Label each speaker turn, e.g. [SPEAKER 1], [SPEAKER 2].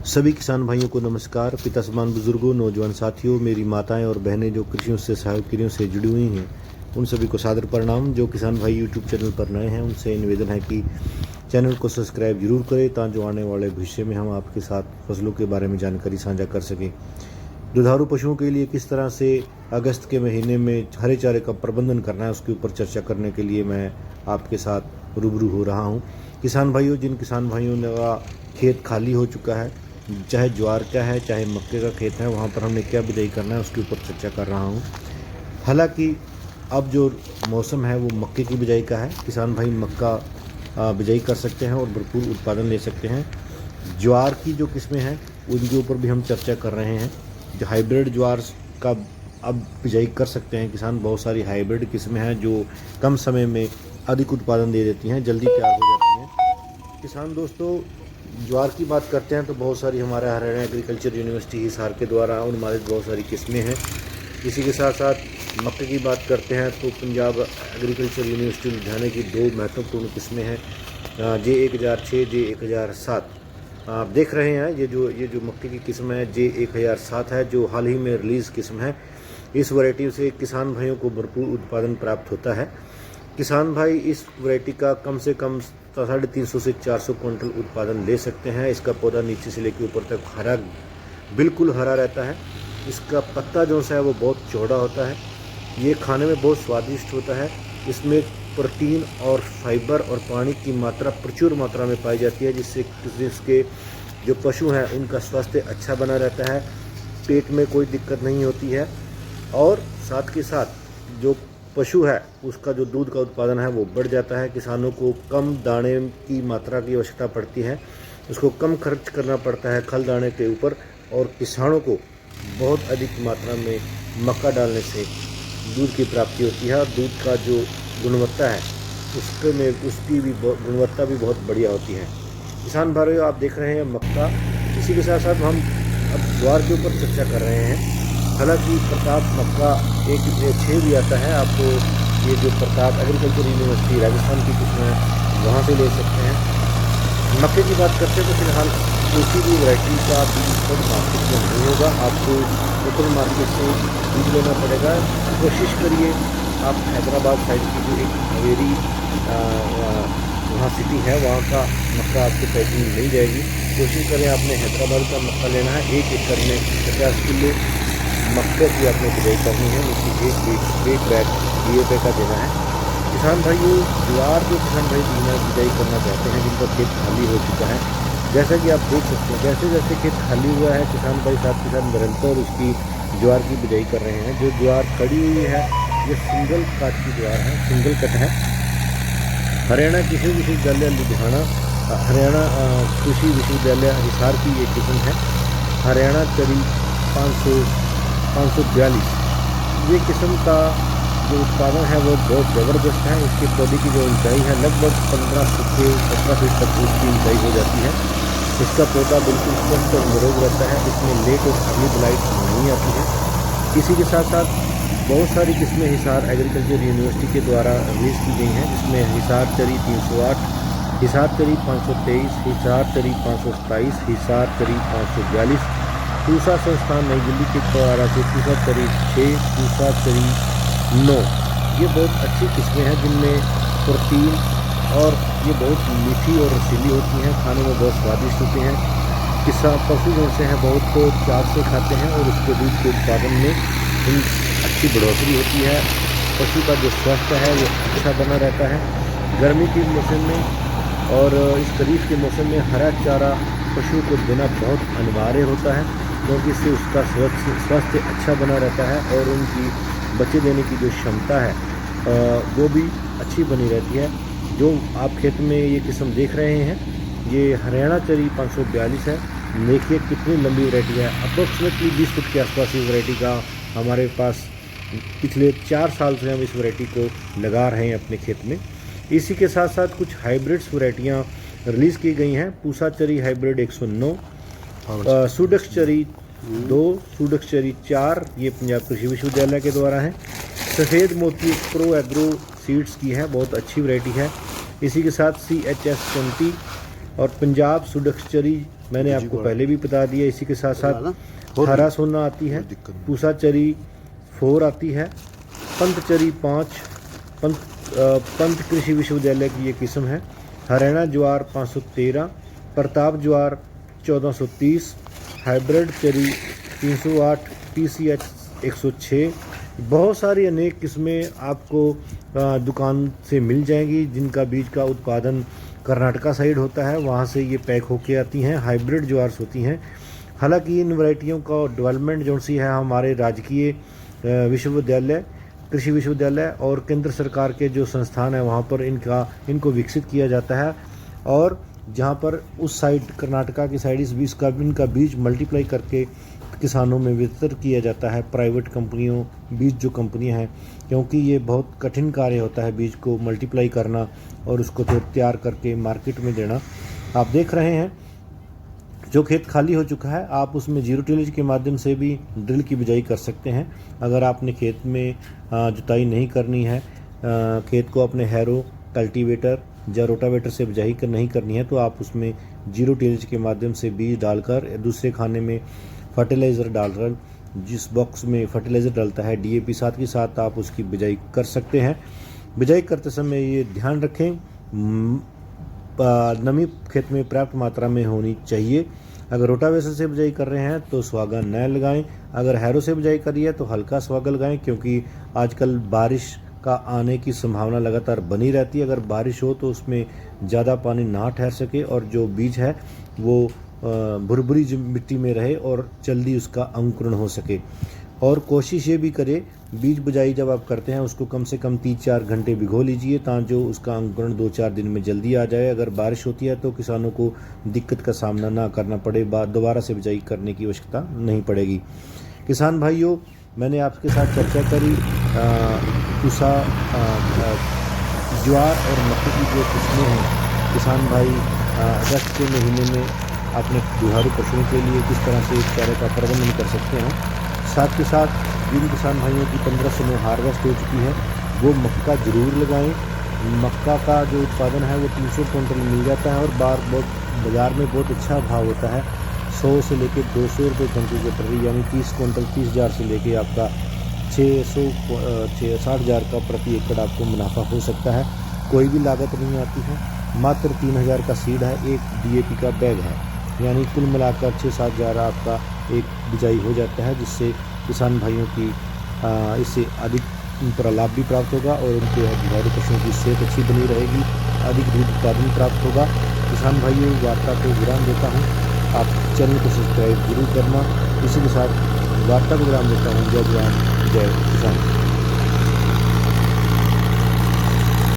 [SPEAKER 1] सभी किसान भाइयों को नमस्कार। पिता समान बुजुर्गों, नौजवान साथियों, मेरी माताएं और बहनें जो कृषियों से सहायक क्रियों से जुड़ी हुई हैं, उन सभी को सादर प्रणाम। जो किसान भाई यूट्यूब चैनल पर नए हैं, उनसे निवेदन है कि चैनल को सब्सक्राइब जरूर करें, ताकि जो आने वाले भविष्य में हम आपके साथ फसलों के बारे में जानकारी साझा कर सकें। दुधारू पशुओं के लिए किस तरह से अगस्त के महीने में हरे चारे का प्रबंधन करना है, उसके ऊपर चर्चा करने के लिए मैं आपके साथ रूबरू हो रहा हूँ। किसान भाइयों, जिन किसान भाइयों का खेत खाली हो चुका है, चाहे ज्वार का है चाहे मक्के का खेत है, वहाँ पर हमने क्या बिजाई करना है उसके ऊपर चर्चा कर रहा हूँ। हालांकि अब जो मौसम है वो मक्के की बिजाई का है। किसान भाई मक्का बिजाई कर सकते हैं और भरपूर उत्पादन ले सकते हैं। ज्वार की जो किस्में हैं उनके ऊपर भी हम चर्चा कर रहे हैं। जो हाइब्रिड ज्वार का अब बिजाई कर सकते हैं किसान। बहुत सारी हाइब्रिड किस्में हैं जो कम समय में अधिक उत्पादन दे देती हैं, जल्दी तैयार हो जाती हैं। किसान दोस्तों, ज्वार की बात करते हैं तो बहुत सारी हमारे हरियाणा एग्रीकल्चर यूनिवर्सिटी हिसार के द्वारा अनुमानित बहुत सारी किस्में हैं। इसी के साथ साथ मक्के की बात करते हैं तो पंजाब एग्रीकल्चर यूनिवर्सिटी लुधियाना की दो महत्वपूर्ण किस्में हैं, J1006, J1007। आप देख रहे हैं ये जो मक्के की किस्म है J1007 है, जो हाल ही में रिलीज़ किस्म है। इस वैरायटी से किसान भाइयों को भरपूर उत्पादन प्राप्त होता है। किसान भाई इस वैरायटी का कम से कम 350 से 400 क्विंटल उत्पादन ले सकते हैं। इसका पौधा नीचे से लेकर ऊपर तक हरा, बिल्कुल हरा रहता है। इसका पत्ता जो सा है वो बहुत चौड़ा होता है। ये खाने में बहुत स्वादिष्ट होता है। इसमें प्रोटीन और फाइबर और पानी की मात्रा प्रचुर मात्रा में पाई जाती है, जिसके जो पशु हैं उनका स्वास्थ्य अच्छा बना रहता है, पेट में कोई दिक्कत नहीं होती है। और साथ के साथ जो पशु है उसका जो दूध का उत्पादन है वो बढ़ जाता है। किसानों को कम दाने की मात्रा की आवश्यकता पड़ती है, उसको कम खर्च करना पड़ता है खल दाने के ऊपर, और किसानों को बहुत अधिक मात्रा में मक्का डालने से दूध की प्राप्ति होती है। और दूध का जो गुणवत्ता है उसकी भी गुणवत्ता भी बहुत बढ़िया होती है। किसान भाइयों, आप देख रहे हैं मक्का। इसी के साथ साथ हम अब ज्वार के ऊपर चर्चा कर रहे हैं। हालांकि प्रताप मक्का 1-6 भी आता है, आपको ये जो प्रताप एग्रीकल्चर यूनिवर्सिटी राजस्थान की किस्म है वहाँ से ले सकते हैं। मक्के की बात करते हैं तो फिलहाल किसी भी वैरायटी का बीज खुद मार्केट में नहीं होगा, आपको ओपन मार्केट से बीज लेना पड़ेगा। कोशिश करिए आप हैदराबाद साइड की जो एक हवेरी वहाँ सिटी है वहाँ का मक्का आपको पैकिंग मिल जाएगी। कोशिश करें आपने हैदराबाद का मक्का लेना है। 1 एकड़ में 50 किलो मक्के की आपने बिजाई करनी है, उसकी एक बैग DAP का देना है। किसान भाइयों, ज्वार जो किसान भाई बिजाई करना चाहते हैं, जिनका खेत खाली हो चुका है, जैसा कि आप देख सकते हैं जैसे जैसे खेत खाली हुआ है किसान भाई साथ के साथ निरंतर उसकी ज्वार की बिजाई कर रहे हैं। जो ज्वार खड़ी हुई है ये सिंगल काट की ज्वार है, सिंगल कट है। हरियाणा कृषि विश्वविद्यालय लुधियाना, हरियाणा कृषि विश्वविद्यालय हिसार की एक किस्म है, हरियाणा चरी 542। ये किस्म का जो उत्पादन है वो बहुत ज़बरदस्त है। इसके पौधे की जो ऊंचाई है लगभग 15 से 17 फीट तक उसकी ऊंचाई हो जाती है। इसका पौधा बिल्कुल स्वस्थ और निरोग रहता है। इसमें लेट और अर्ली ब्लाइट नहीं आती है। इसी के साथ साथ बहुत सारी किस्में हिसार एग्रीकल्चर यूनिवर्सिटी के द्वारा रिलीज़ की गई हैं, जिसमें हिसार चरी 308, हिसार चरी 523, हिसार चरी 527, हिसार चरी 542, पूसा संस्थान नई दिल्ली के द्वारा से पूसा चरी 6, पूसा चरी 9। ये बहुत अच्छी किस्में हैं जिनमें प्रोटीन, और ये बहुत मीठी और रसीली होती हैं, खाने में बहुत स्वादिष्ट होती हैं। किसान पशु जैसे हैं बहुत तो चाव से खाते हैं और उसके दूध के उत्पादन में अच्छी बढ़ोतरी होती है। पशु का जो स्वास्थ्य है वो अच्छा बना रहता है। गर्मी के मौसम में और इस खरीफ के मौसम में हरा चारा पशु को देना बहुत अनिवार्य होता है, क्योंकि इससे उसका स्वास्थ्य अच्छा बना रहता है और उनकी बच्चे देने की जो क्षमता है वो भी अच्छी बनी रहती है। जो आप खेत में ये किस्म देख रहे हैं ये हरियाणा चरी 542 है। देखिए कितनी लंबी वैरायटी है, अप्रोक्सीमेटली 20 फुट के आसपास इस वैरायटी का हमारे पास पिछले 4 साल से हम इस वैरायटी को लगा रहे हैं अपने खेत में। इसी के साथ साथ कुछ हाइब्रिड्स वैरायटियाँ रिलीज़ की गई हैं। पूसा चरी हाइब्रिड 109, सुडक्स चरी 2, सुडक्स चरी 4, ये पंजाब कृषि विश्वविद्यालय के द्वारा है। सफ़ेद मोती प्रो एग्रो सीड्स की है, बहुत अच्छी वैरायटी है। इसी के साथ CHS 20 और पंजाब सुडक्स चरी मैंने आपको पहले भी बता दिया। इसी के साथ साथ हरा सोना आती है, पूसा चरी 4 आती है, पंतचरी 5, पंत कृषि विश्वविद्यालय की ये किस्म है। हरियाणा ज्वार 513, प्रताप ज्वार 1430, हाइब्रिड चरी 308, TCH 106। बहुत सारी अनेक किस्में आपको दुकान से मिल जाएंगी जिनका बीज का उत्पादन कर्नाटका साइड होता है, वहाँ से ये पैक होके आती हैं, हाइब्रिड ज्वार्स होती हैं। हालांकि इन वैरायटियों का डेवलपमेंट जो सी है हमारे राजकीय विश्वविद्यालय, कृषि विश्वविद्यालय और केंद्र सरकार के जो संस्थान है वहाँ पर इनको विकसित किया जाता है। और जहाँ पर उस साइड कर्नाटका की साइड इनका बीज मल्टीप्लाई करके किसानों में वितरित किया जाता है, प्राइवेट कंपनियों, बीज जो कंपनियां हैं, क्योंकि ये बहुत कठिन कार्य होता है बीज को मल्टीप्लाई करना और उसको फिर तैयार करके मार्केट में देना। आप देख रहे हैं जो खेत खाली हो चुका है, आप उसमें जीरो टिलेज के माध्यम से भी ड्रिल की बिजाई कर सकते हैं। अगर आपने खेत में जुताई नहीं करनी है, खेत को अपने हैरो, कल्टीवेटर या रोटावेटर से बिजाई नहीं करनी है, तो आप उसमें जीरो टिलेज के माध्यम से बीज डालकर दूसरे खाने में फर्टिलाइज़र डालकर, जिस बॉक्स में फर्टिलाइज़र डलता है DAP, साथ के साथ आप उसकी बिजाई कर सकते हैं। बिजाई करते समय ये ध्यान रखें नमी खेत में पर्याप्त मात्रा में होनी चाहिए। अगर रोटावेटर से बिजाई कर रहे हैं तो सुहागा न लगाएं, अगर हैरो से बिजाई करी है तो हल्का सुहागा लगाएं, क्योंकि आजकल बारिश का आने की संभावना लगातार बनी रहती है। अगर बारिश हो तो उसमें ज़्यादा पानी ना ठहर सके और जो बीज है वो भुरभुरी मिट्टी में रहे और जल्दी उसका अंकुरण हो सके। और कोशिश ये भी करें बीज बुझाई जब आप करते हैं उसको कम से कम 3-4 घंटे भिगो लीजिए, ताकि जो उसका अंकुरण 2-4 दिन में जल्दी आ जाए। अगर बारिश होती है तो किसानों को दिक्कत का सामना ना करना पड़े, दोबारा से बिजाई करने की आवश्यकता नहीं पड़ेगी। किसान भाइयों, मैंने आपके साथ चर्चा करी पूसा, ज्वार और मक्के की जो किस्में हैं। किसान भाई अगस्त के महीने में अपने दुधारू पशुओं के लिए किस तरह से चारे का प्रबंधन कर सकते हैं। साथ के साथ जिन किसान भाइयों की 1500 में हार्वेस्ट हो चुकी है वो मक्का ज़रूर लगाएं। मक्का का जो उत्पादन है वो 300 क्विंटल मिल जाता है और बाज़ार में बहुत अच्छा भाव होता है। 100 से लेके 200 रुपये घंटे के प्रति, यानी 30 क्विंटल 30,000 से लेके आपका 60,000 का प्रति एकड़ आपको मुनाफा हो सकता है। कोई भी लागत नहीं आती है, मात्र 3,000 का सीड है, एक DAP का बैग है, यानी कुल मिलाकर 6-7 हज़ार आपका एक बिजाई हो जाता है, जिससे किसान भाइयों की इससे अधिक पर लाभ भी प्राप्त होगा और उनके दुधारू पशुओं की सेहत अच्छी बनी रहेगी, अधिक दूध उत्पादन प्राप्त होगा। किसान भाइयों, वार्ता को विराम देता हूँ, आप चैनल को सब्सक्राइब जरूर करना। इसी के साथ वार्ता को विराम देता हूँ। जय जवान जय किसान।